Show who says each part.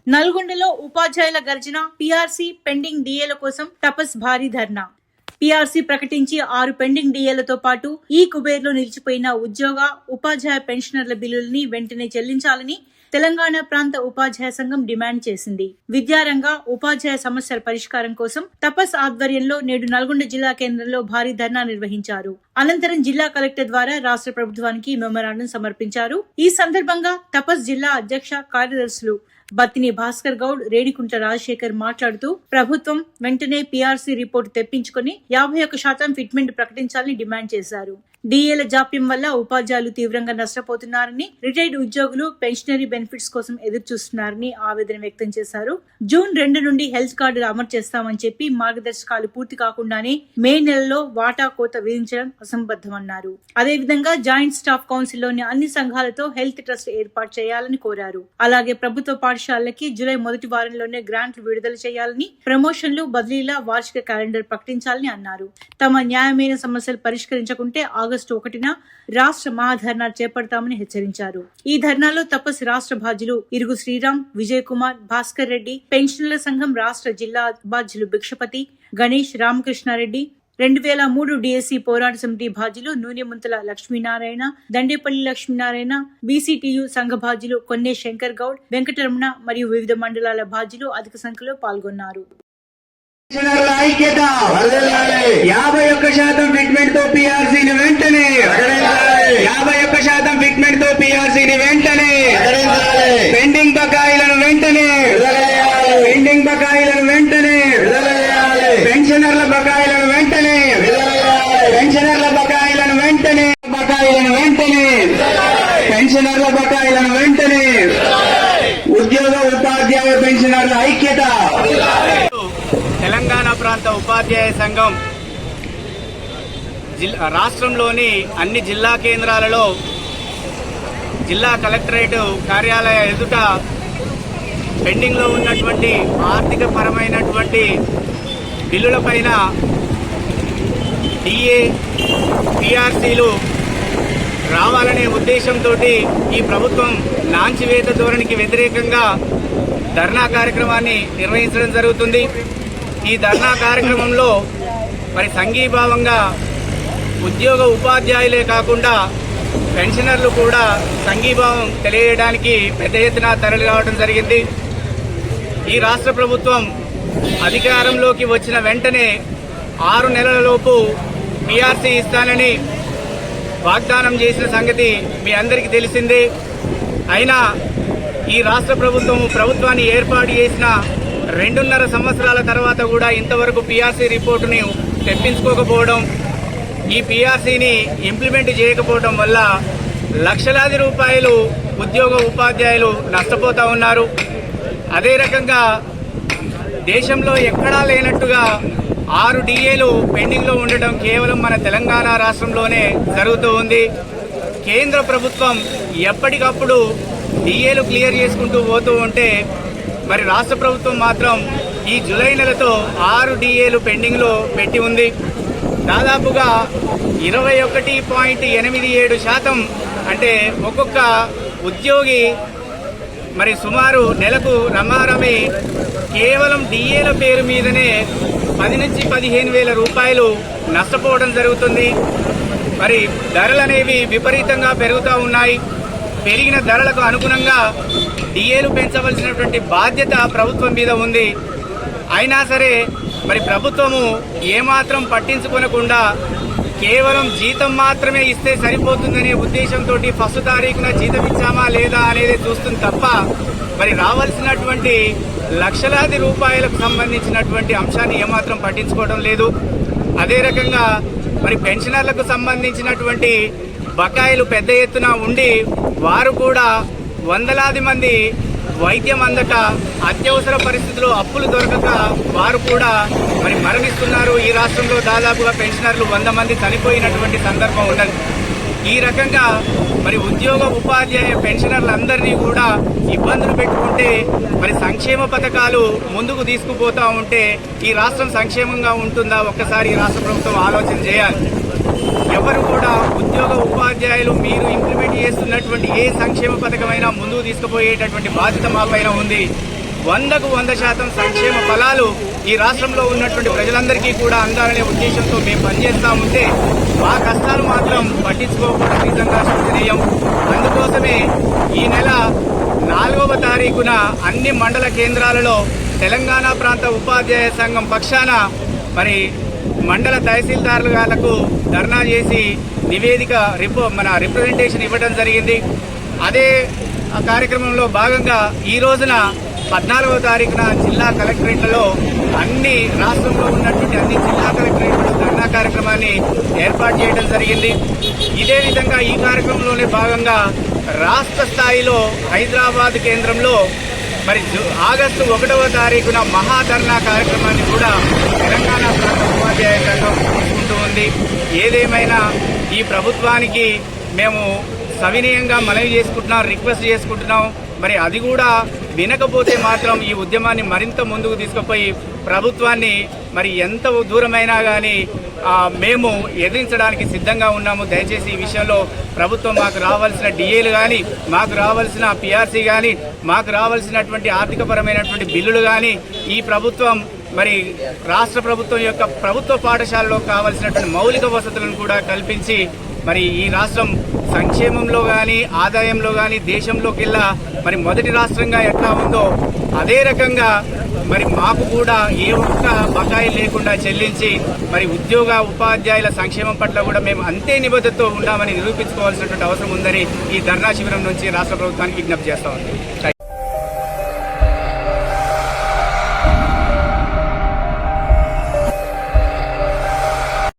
Speaker 1: నల్గొండలో ఉపాధ్యాయుల గర్జన, పీఆర్సీ పెండింగ్ డీఏల కోసం తపస్ భారీ ధర్నా. పీఆర్సీ ప్రకటించి 6 పెండింగ్ డీఏలతో పాటు ఈ కుబేర్లో నిలిచిపోయిన ఉద్యోగ, ఉపాధ్యాయ పెన్షనర్ల బిల్లుల్ని వెంటనే చెల్లించాలని తెలంగాణ ప్రాంత ఉపాధ్యాయ సంఘం డిమాండ్ చేసింది. విద్యారంగ, ఉపాధ్యాయ సమస్యల పరిష్కారం కోసం తపస్ ఆధ్వర్యంలో నేడు నల్గొండ జిల్లా కేంద్రంలో భారీ ధర్నా నిర్వహించారు. అనంతరం జిల్లా కలెక్టర్ ద్వారా రాష్ట్ర ప్రభుత్వానికి మెమోరాండం సమర్పించారు. ఈ సందర్భంగా తపస్ జిల్లా అధ్యక్ష కార్యదర్శులు బత్తిని భాస్కర్ గౌడ్, రేణికుంట్ల రాజశేఖర్ మాట్లాడుతూ ప్రభుత్వం వెంటనే పీఆర్సీ రిపోర్టు తెప్పించుకుని 51% ఫిట్మెంట్ ప్రకటించాలని డిమాండ్ చేశారు. డీఏల జాప్యం వల్ల ఉపాధ్యాయులు తీవ్రంగా నష్టపోతున్నారని, రిటైర్డ్ ఉద్యోగులు పెన్షనరీ బెనిఫిట్స్ కోసం ఎదురుచూస్తున్నారని ఆవేదన వ్యక్తం చేశారు. జూన్ 2 నుండి హెల్త్ కార్డులు అమలు చేస్తామని చెప్పి మార్గదర్శకాలు పూర్తి కాకుండానే మే నెలలో వాటా కోత విధించడం అసంబద్ధమన్నారు. అదేవిధంగా జాయింట్ స్టాఫ్ కౌన్సిల్లోని అన్ని సంఘాలతో హెల్త్ ట్రస్ట్ ఏర్పాటు చేయాలని కోరారు. అలాగే ప్రభుత్వ పాఠశాలలకి జూలై మొదటి వారంలోనే గ్రాంట్లు విడుదల చేయాలని, ప్రమోషన్లు, బదిలీల వార్షిక క్యాలెండర్ ప్రకటించాలని అన్నారు. తమ న్యాయమైన సమస్యలు పరిష్కరించకుంటే ఆగస్టు 1న రాష్ట్ర మహాధర్నా చేపడతామని హెచ్చరించారు. ఈ ధర్నాలో తపస్ రాష్ట్ర బాధ్యులు ఇరుగు శ్రీరామ్, విజయ్ కుమార్, భాస్కర్ రెడ్డి, పెన్షనర్ల సంఘం రాష్ట్ర జిల్లా బాధ్యులు భిక్షపతి, గణేష్, రామకృష్ణారెడ్డి, 2003 డిఎస్సీ పోరాట సమితి బాధ్యులు నూనెముంతల లక్ష్మీనారాయణ, దండేపల్లి లక్ష్మీనారాయణ, బీసీటీయూ సంఘ బాధ్యులు కొన్నే శంకర్ గౌడ్, వెంకటరమణ మరియు వివిధ మండలాల బాధ్యులు అధిక సంఖ్యలో పాల్గొన్నారు.
Speaker 2: 51% ఫిట్మెంట్ తో పీఆర్సీని వెంటనే 51% ఫిట్మెంట్ తో పీఆర్సీని వెంటనే పెండింగ్ బకాయిలను వెంటనే పెన్షనర్ల బకాయిలను వెంటనే పెన్షనర్ల బకాయిలను వెంటనే ఉద్యోగ, ఉపాధ్యాయ పెన్షనర్ల ఐక్యత.
Speaker 3: తెలంగాణ ప్రాంత ఉపాధ్యాయ సంఘం రాష్ట్రంలోని అన్ని జిల్లా కేంద్రాలలో జిల్లా కలెక్టరేట్ కార్యాలయ ఎదుట పెండింగ్లో ఉన్నటువంటి ఆర్థిక పరమైనటువంటి బిల్లులపైన డిఏ, పీఆర్సీలు రావాలనే ఉద్దేశంతో ఈ ప్రభుత్వం లాంఛివేత ధోరణికి వ్యతిరేకంగా ధర్నా కార్యక్రమాన్ని నిర్వహించడం జరుగుతుంది. ఈ ధర్నా కార్యక్రమంలో మరి సంఘీభావంగా ఉద్యోగ, ఉపాధ్యాయులే కాకుండా పెన్షనర్లు కూడా సంఘీభావం తెలియజేయడానికి పెద్ద ఎత్తున తరలి రావడం జరిగింది. ఈ రాష్ట్ర ప్రభుత్వం అధికారంలోకి వచ్చిన వెంటనే 6 నెలలలోపు పీఆర్సీ ఇస్తానని వాగ్దానం చేసిన సంగతి మీ అందరికీ తెలిసిందే. అయినా ఈ రాష్ట్ర ప్రభుత్వాన్ని ఏర్పాటు చేసిన 2.5 సంవత్సరాల తర్వాత కూడా ఇంతవరకు పీఆర్సీ రిపోర్టుని తెప్పించుకోకపోవడం, ఈ పీఆర్సీని ఇంప్లిమెంట్ చేయకపోవడం వల్ల లక్షలాది రూపాయలు ఉద్యోగ, ఉపాధ్యాయులు నష్టపోతా ఉన్నారు. అదే రకంగా దేశంలో ఎక్కడా లేనట్టుగా 6 డిఏలు పెండింగ్లో ఉండటం కేవలం మన తెలంగాణ రాష్ట్రంలోనే జరుగుతూ ఉంది. కేంద్ర ప్రభుత్వం ఎప్పటికప్పుడు డిఏలు క్లియర్ చేసుకుంటూ పోతూ ఉంటే మరి రాష్ట్ర ప్రభుత్వం మాత్రం ఈ జూలై నెలతో 6 డిఏలు పెండింగ్లో పెట్టి ఉంది. దాదాపుగా 21.87% అంటే ఒక్కొక్క ఉద్యోగి మరి సుమారు నెలకు రమారమి కేవలం డిఏల పేరు మీదనే 10 నుంచి 15 వేల రూపాయలు నష్టపోవడం జరుగుతుంది. మరి ధరలు అనేవి విపరీతంగా పెరుగుతూ ఉన్నాయి. పెరిగిన ధరలకు అనుగుణంగా డిఏలు పెంచవలసినటువంటి బాధ్యత ప్రభుత్వం మీద ఉంది. అయినా సరే మరి ప్రభుత్వము ఏమాత్రం పట్టించుకోనకుండా కేవలం జీతం మాత్రమే ఇస్తే సరిపోతుందనే ఉద్దేశంతో ఫస్ట్ తారీఖున జీతం ఇచ్చామా లేదా అనేది చూస్తుంది తప్ప మరి రావాల్సినటువంటి లక్షలాది రూపాయలకు సంబంధించినటువంటి అంశాన్ని ఏమాత్రం పట్టించుకోవడం లేదు. అదే రకంగా మరి పెన్షనర్లకు సంబంధించినటువంటి బకాయిలు పెద్ద ఎత్తున ఉండి వారు కూడా వందలాది మంది వైద్యం అందక, అత్యవసర పరిస్థితుల్లో అప్పులు దొరకక వారు కూడా మరి మరణిస్తున్నారు. ఈ రాష్ట్రంలో దాదాపుగా పెన్షనర్లు 100 మంది చనిపోయినటువంటి సందర్భం ఉన్నది. ఈ రకంగా మరి ఉద్యోగ, ఉపాధ్యాయ పెన్షనర్లందరినీ కూడా ఇబ్బందులు పెట్టుకుంటే మరి సంక్షేమ పథకాలు ముందుకు తీసుకుపోతా ఉంటే ఈ రాష్ట్రం సంక్షేమంగా ఉంటుందా? ఒక్కసారి ఈ రాష్ట్ర ప్రభుత్వం ఆలోచన చేయాలి. ఎవరు కూడా ఉద్యోగ, ఉపాధ్యాయులు మీరు ఇంప్లిమెంట్ చేస్తున్నటువంటి ఏ సంక్షేమ పథకమైనా ముందుకు తీసుకుపోయేటటువంటి బాధ్యత మా పైన ఉంది. 100% సంక్షేమ ఫలాలు ఈ రాష్ట్రంలో ఉన్నటువంటి ప్రజలందరికీ కూడా అందాలనే ఉద్దేశంతో మేము పనిచేస్తా ఉంటే మా కష్టాలు మాత్రం పట్టించుకోకపోవడం నిజంగా శోచనీయం. అందుకోసమే ఈ నెల 4వ తారీఖున అన్ని మండల కేంద్రాలలో తెలంగాణ ప్రాంత ఉపాధ్యాయ సంఘం పక్షాన మరి మండల తహసీల్దారులకు ధర్నా చేసి నివేదిక మన రిప్రజెంటేషన్ ఇవ్వడం జరిగింది. అదే కార్యక్రమంలో భాగంగా ఈ రోజున 14వ తారీఖున జిల్లా కలెక్టరేట్లలో అన్ని రాష్ట్రంలో ఉన్నటువంటి అన్ని జిల్లా కలెక్టరేట్లలో ధర్నా కార్యక్రమాన్ని ఏర్పాటు చేయడం జరిగింది. ఇదే విధంగా ఈ కార్యక్రమంలోనే భాగంగా రాష్ట్ర స్థాయిలో హైదరాబాద్ కేంద్రంలో మరి ఆగస్టు 1వ తారీఖున మహాధర్నా కార్యక్రమాన్ని కూడా తెలంగాణ ప్రాంత ఉపాధ్యాయ సంఘం తీసుకుంటూ ఉంది. ఏదేమైనా ఈ ప్రభుత్వానికి మేము సవినయంగా మనవి చేసుకుంటున్నాం, రిక్వెస్ట్ చేసుకుంటున్నాం. మరి అది కూడా వినకపోతే మాత్రం ఈ ఉద్యమాన్ని మరింత ముందుకు తీసుకుపోయి ప్రభుత్వాన్ని మరి ఎంత దూరమైనా కానీ మేము ఎదిరించడానికి సిద్ధంగా ఉన్నాము. దయచేసి ఈ విషయంలో ప్రభుత్వం మాకు రావాల్సిన డిఏలు కానీ, మాకు రావాల్సిన పిఆర్సీ కానీ, మాకు రావాల్సినటువంటి ఆర్థికపరమైనటువంటి బిల్లులు కానీ ఈ ప్రభుత్వం మరి రాష్ట్ర ప్రభుత్వం యొక్క ప్రభుత్వ పాఠశాలలో కావాల్సినటువంటి మౌలిక వసతులను కూడా కల్పించి మరి ఈ రాష్ట్రం సంక్షేమంలో కానీ ఆదాయంలో కానీ దేశంలోకెల్లా మరి మొదటి రాష్ట్రంగా ఎట్లా ఉందో అదే రకంగా మరి మాకు కూడా ఏ ఒక్క బకాయి లేకుండా చెల్లించి మరి ఉపాధ్యాయుల సంక్షేమం పట్ల కూడా మేము అంతే నిబద్ధతతో ఉన్నామని నిరూపించుకోవాల్సినటువంటి అవసరం ఉందని ఈ ధర్నా శిబిరం నుంచి రాష్ట్ర ప్రభుత్వానికి విజ్ఞప్తి చేస్తా ఉంది.